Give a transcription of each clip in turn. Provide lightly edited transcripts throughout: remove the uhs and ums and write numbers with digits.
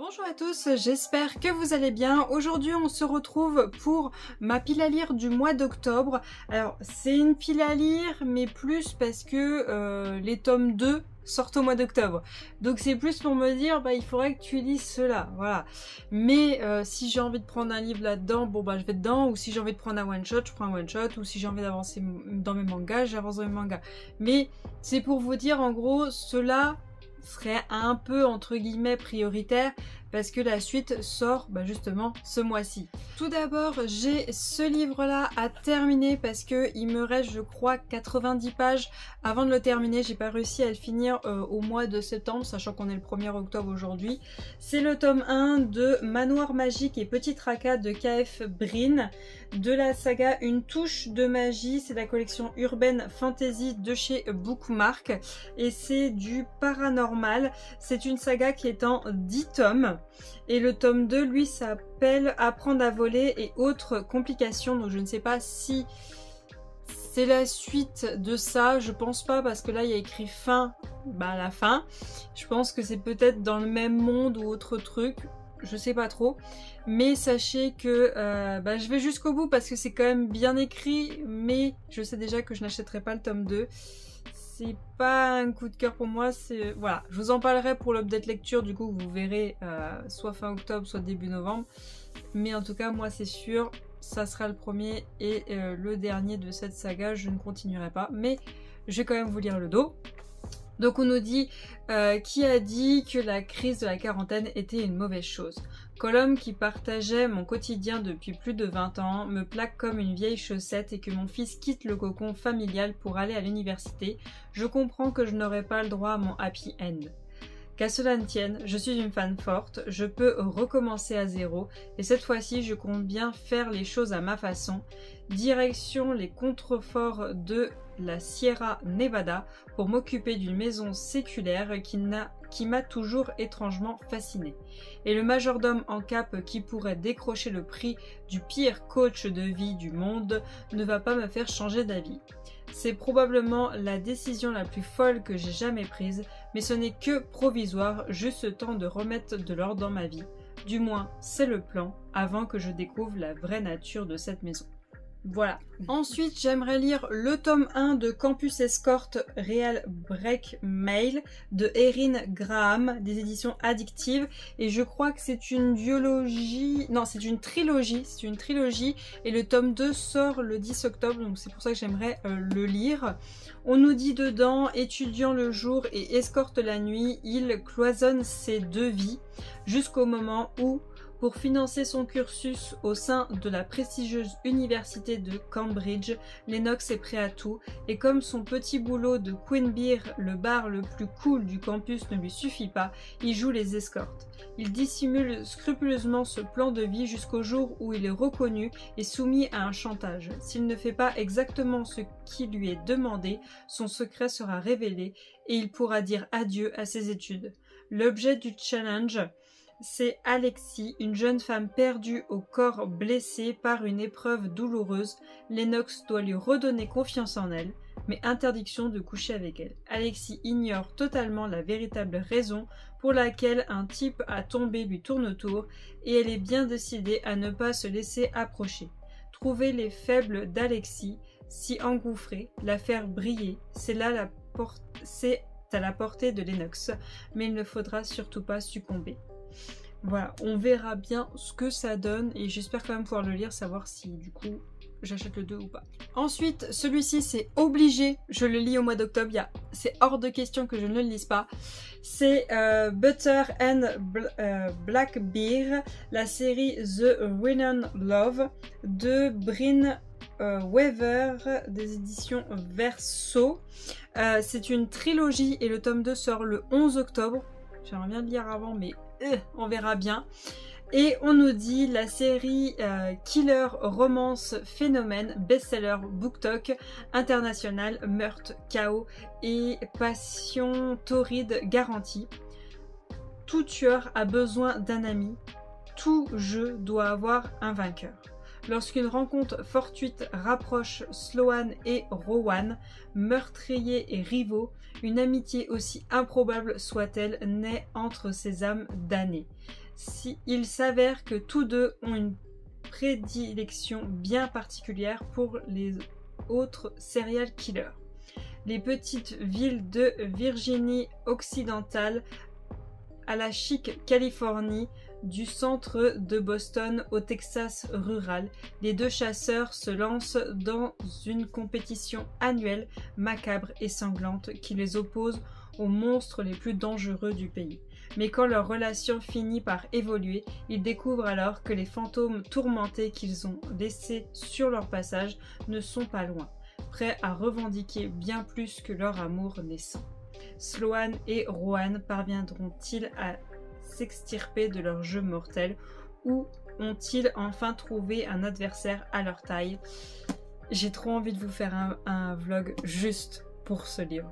Bonjour à tous, j'espère que vous allez bien. Aujourd'hui on se retrouve pour ma pile à lire du mois d'octobre. Alors c'est une pile à lire mais plus parce que les tomes 2 sortent au mois d'octobre. Donc c'est plus pour me dire il faudrait que tu lises cela, voilà. Mais si j'ai envie de prendre un livre là-dedans, je vais dedans. Ou si j'ai envie de prendre un one shot, je prends un one shot. Ou si j'ai envie d'avancer dans mes mangas, j'avance dans mes mangas. Mais c'est pour vous dire en gros, cela serait un peu entre guillemets prioritaire parce que la suite sort justement ce mois-ci. Tout d'abord, j'ai ce livre-là à terminer parce que il me reste, je crois, 90 pages avant de le terminer. J'ai pas réussi à le finir au mois de septembre, sachant qu'on est le 1er octobre aujourd'hui. C'est le tome 1 de Manoir Magique et Petit Tracas de K.F. Breene, de la saga Une touche de magie. C'est la collection urbaine fantasy de chez Bookmark et c'est du paranormal. C'est une saga qui est en 10 tomes. Et le tome 2, lui, s'appelle Apprendre à voler et autres complications. Donc je ne sais pas si c'est la suite de ça. Je pense pas parce que là, il y a écrit fin à la fin. Je pense que c'est peut-être dans le même monde ou autre truc. Je sais pas trop. Mais sachez que je vais jusqu'au bout parce que c'est quand même bien écrit. Mais je sais déjà que je n'achèterai pas le tome 2. C'est pas un coup de cœur pour moi, c'est voilà, je vous en parlerai pour l'update lecture, du coup vous verrez soit fin octobre, soit début novembre. Mais en tout cas, moi c'est sûr, ça sera le premier et le dernier de cette saga, je ne continuerai pas. Mais je vais quand même vous lire le dos. Donc on nous dit qui a dit que la crise de la quarantaine était une mauvaise chose. Colombe, qui partageait mon quotidien depuis plus de 20 ans, me plaque comme une vieille chaussette et que mon fils quitte le cocon familial pour aller à l'université, je comprends que je n'aurai pas le droit à mon happy end. Qu'à cela ne tienne, je suis une fan forte, je peux recommencer à zéro et cette fois-ci je compte bien faire les choses à ma façon. Direction les contreforts de la Sierra Nevada pour m'occuper d'une maison séculaire qui m'a toujours étrangement fascinée. Et le majordome en cape qui pourrait décrocher le prix du pire coach de vie du monde ne va pas me faire changer d'avis. C'est probablement la décision la plus folle que j'ai jamais prise, mais ce n'est que provisoire, juste le temps de remettre de l'ordre dans ma vie. Du moins, c'est le plan, avant que je découvre la vraie nature de cette maison. Voilà. Ensuite, j'aimerais lire le tome 1 de Campus Escort Real Break Mail de Erin Graham, des éditions Addictive. Et je crois que c'est une duologie... Non, c'est une trilogie. C'est une trilogie. Et le tome 2 sort le 10 octobre. Donc c'est pour ça que j'aimerais le lire. On nous dit dedans, étudiant le jour et escorte la nuit, il cloisonne ses deux vies jusqu'au moment où... Pour financer son cursus au sein de la prestigieuse université de Cambridge, Lennox est prêt à tout et comme son petit boulot de Queen Beer, le bar le plus cool du campus, ne lui suffit pas, il joue les escortes. Il dissimule scrupuleusement ce plan de vie jusqu'au jour où il est reconnu et soumis à un chantage. S'il ne fait pas exactement ce qui lui est demandé, son secret sera révélé et il pourra dire adieu à ses études. L'objet du challenge, c'est Alexis, une jeune femme perdue au corps blessé par une épreuve douloureuse. Lennox doit lui redonner confiance en elle, mais interdiction de coucher avec elle. Alexis ignore totalement la véritable raison pour laquelle un type à tomber lui tourne autour et elle est bien décidée à ne pas se laisser approcher. Trouver les faibles d'Alexis, s'y engouffrer, la faire briller, c'est à la portée de Lennox, mais il ne faudra surtout pas succomber. Voilà, on verra bien ce que ça donne et j'espère quand même pouvoir le lire, savoir si du coup j'achète le 2 ou pas. Ensuite, celui-ci c'est obligé, je le lis au mois d'octobre, c'est hors de question que je ne le lise pas. C'est Butter and Black Beer, la série The Renown Love de Breene Weaver des éditions Verso. C'est une trilogie et le tome 2 sort le 11 octobre. J'aimerais bien le lire avant mais on verra bien. Et on nous dit la série Killer Romance Phénomène, best-seller BookTok, international, meurtre, chaos et passion torride garantie. Tout tueur a besoin d'un ami, tout jeu doit avoir un vainqueur. Lorsqu'une rencontre fortuite rapproche Sloane et Rowan, meurtriers et rivaux, une amitié aussi improbable soit-elle naît entre ces âmes damnées. il s'avère que tous deux ont une prédilection bien particulière pour les autres serial killers. Les petites villes de Virginie occidentale à la chic Californie, du centre de Boston au Texas rural, les deux chasseurs se lancent dans une compétition annuelle, macabre et sanglante, qui les oppose aux monstres les plus dangereux du pays. Mais quand leur relation finit par évoluer, ils découvrent alors que les fantômes tourmentés qu'ils ont laissés sur leur passage ne sont pas loin, prêts à revendiquer bien plus que leur amour naissant. Sloan et Rowan parviendront-ils à s'extirper de leur jeu mortel ou ont-ils enfin trouvé un adversaire à leur taille? J'ai trop envie de vous faire un vlog juste pour ce livre.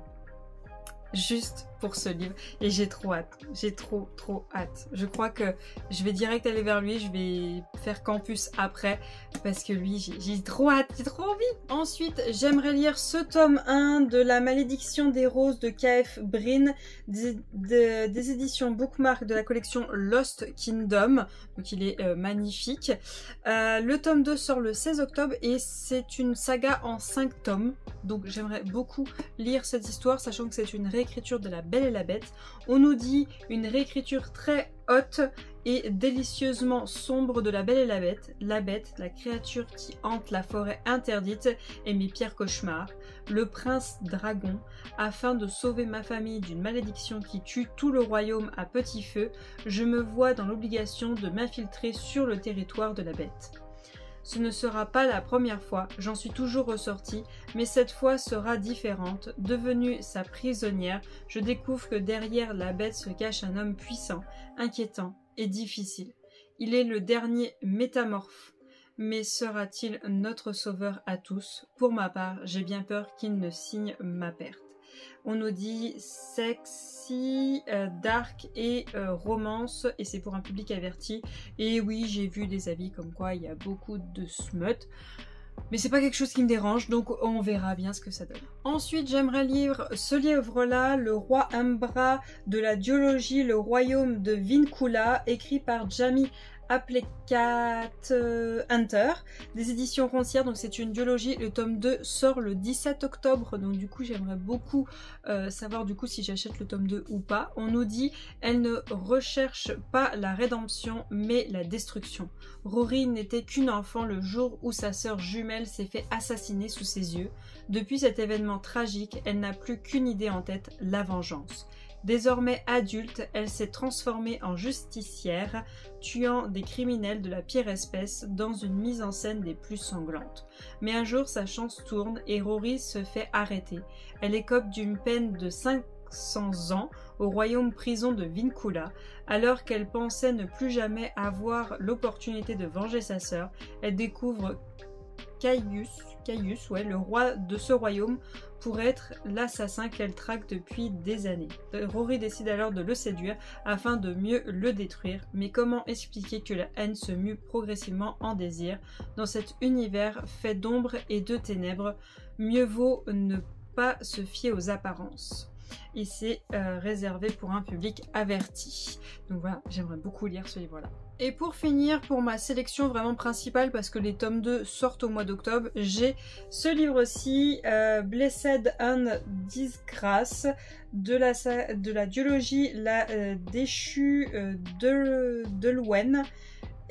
Juste pour ce livre et j'ai trop hâte, j'ai trop hâte. Je crois que je vais direct aller vers lui, je vais faire campus après parce que lui j'ai trop hâte, j'ai trop envie. Ensuite j'aimerais lire ce tome 1 de La Malédiction des Roses de K.F. Breene des éditions Bookmark de la collection Lost Kingdom, donc il est magnifique. Le tome 2 sort le 16 octobre et c'est une saga en 5 tomes, donc j'aimerais beaucoup lire cette histoire sachant que c'est une réécriture de La Belle et la Bête. On nous dit une réécriture très haute et délicieusement sombre de La Belle et la Bête. La Bête, la créature qui hante la forêt interdite, est mes pires cauchemars. Le prince dragon, afin de sauver ma famille d'une malédiction qui tue tout le royaume à petit feu, je me vois dans l'obligation de m'infiltrer sur le territoire de la Bête. Ce ne sera pas la première fois, j'en suis toujours ressortie, mais cette fois sera différente. Devenue sa prisonnière, je découvre que derrière la Bête se cache un homme puissant, inquiétant et difficile. Il est le dernier métamorphe, mais sera-t-il notre sauveur à tous? Pour ma part, j'ai bien peur qu'il ne signe ma perte. On nous dit sexy, dark et romance et c'est pour un public averti. Et oui, j'ai vu des avis comme quoi il y a beaucoup de smut. Mais c'est pas quelque chose qui me dérange, donc on verra bien ce que ça donne. Ensuite, j'aimerais lire ce livre-là, Le Roi Umbra de la duologie Le Royaume de Vincula, écrit par Jamie Applecat Hunter, des éditions Roncière, donc c'est une duologie. Le tome 2 sort le 17 octobre, donc du coup j'aimerais beaucoup savoir du coup si j'achète le tome 2 ou pas. On nous dit elle ne recherche pas la rédemption mais la destruction. Rory n'était qu'une enfant le jour où sa sœur jumelle s'est fait assassiner sous ses yeux. Depuis cet événement tragique, elle n'a plus qu'une idée en tête, la vengeance. Désormais adulte, elle s'est transformée en justicière, tuant des criminels de la pire espèce dans une mise en scène des plus sanglantes. Mais un jour, sa chance tourne et Rory se fait arrêter. Elle écope d'une peine de 500 ans au royaume prison de Vincula. Alors qu'elle pensait ne plus jamais avoir l'opportunité de venger sa sœur, elle découvre Caius, le roi de ce royaume, pour être l'assassin qu'elle traque depuis des années. Rory décide alors de le séduire afin de mieux le détruire, mais comment expliquer que la haine se mue progressivement en désir? Dans cet univers fait d'ombre et de ténèbres, mieux vaut ne pas se fier aux apparences. Et c'est réservé pour un public averti. Donc voilà, j'aimerais beaucoup lire ce livre-là. Et pour finir, pour ma sélection vraiment principale, parce que les tomes 2 sortent au mois d'octobre, j'ai ce livre-ci, Blessed and Disgrace, de la duologie La Déchue de Lwen,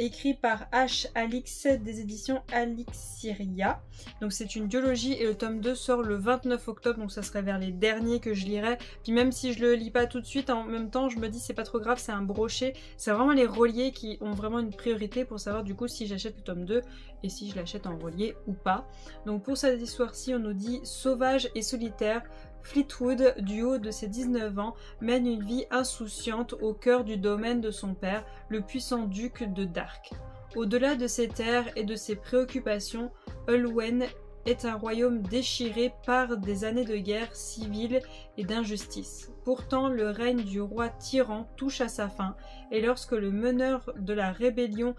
écrit par H. Alix des éditions Alixiria. Donc c'est une duologie et le tome 2 sort le 29 octobre, donc ça serait vers les derniers que je lirai. Puis même si je le lis pas tout de suite, en même temps je me dis c'est pas trop grave, c'est un brochet. C'est vraiment les reliés qui ont vraiment une priorité pour savoir du coup si j'achète le tome 2 et si je l'achète en relié ou pas. Donc pour cette histoire-ci, on nous dit sauvage et solitaire, Fleetwood, du haut de ses 19 ans, mène une vie insouciante au cœur du domaine de son père, le puissant duc de Dark. Au-delà de ses terres et de ses préoccupations, Ulwen est un royaume déchiré par des années de guerre civile et d'injustice. Pourtant, le règne du roi tyran touche à sa fin, et lorsque le meneur de la rébellion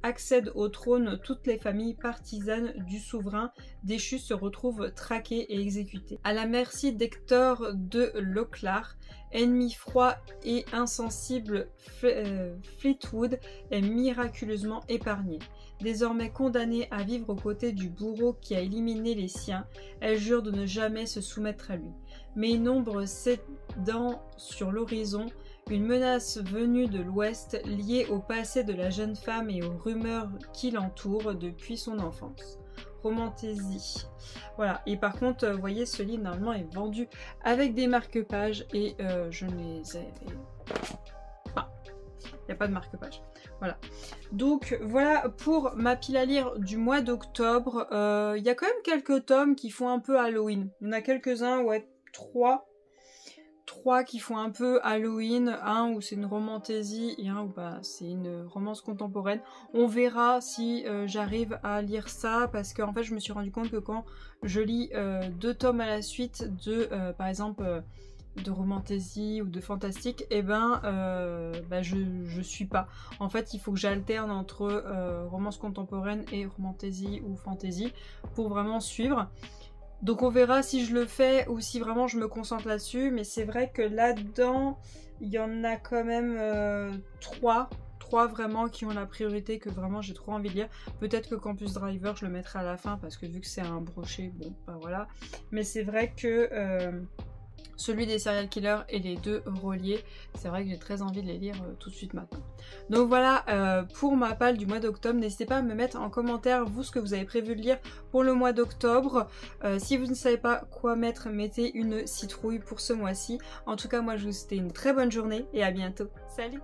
accèdent au trône, toutes les familles partisanes du souverain déchu se retrouvent traquées et exécutées. À la merci d'Hector de Lochlart, ennemi froid et insensible, Fleetwood est miraculeusement épargnée. Désormais condamnée à vivre aux côtés du bourreau qui a éliminé les siens, elle jure de ne jamais se soumettre à lui. Mais une ombre s'étend sur l'horizon, une menace venue de l'ouest liée au passé de la jeune femme et aux rumeurs qui l'entourent depuis son enfance. Romantaisie. Voilà, et par contre, vous voyez, ce livre normalement est vendu avec des marque-pages et je ne les ai pas. Il n'y a pas de marque-page. Voilà. Donc voilà pour ma pile à lire du mois d'octobre. Il y a quand même quelques tomes qui font un peu Halloween. Il y en a quelques-uns, ouais, trois qui font un peu Halloween, un où c'est une romantaisie et un où bah, c'est une romance contemporaine. On verra si j'arrive à lire ça parce qu'en fait je me suis rendu compte que quand je lis 2 tomes à la suite de par exemple de romantaisie ou de fantastique, et ben bah, je suis pas. En fait il faut que j'alterne entre romance contemporaine et romantaisie ou fantasy pour vraiment suivre. Donc on verra si je le fais ou si vraiment je me concentre là-dessus. Mais c'est vrai que là-dedans, il y en a quand même 3 vraiment qui ont la priorité, que vraiment j'ai trop envie de lire. Peut-être que Campus Driver, je le mettrai à la fin parce que vu que c'est un brochet, bon, bah voilà. Mais c'est vrai que celui des serial killers et les 2 reliés, c'est vrai que j'ai très envie de les lire tout de suite maintenant. Donc voilà pour ma palle du mois d'octobre. N'hésitez pas à me mettre en commentaire vous ce que vous avez prévu de lire pour le mois d'octobre. Si vous ne savez pas quoi mettre, mettez une citrouille pour ce mois-ci. En tout cas moi je vous souhaite une très bonne journée et à bientôt. Salut!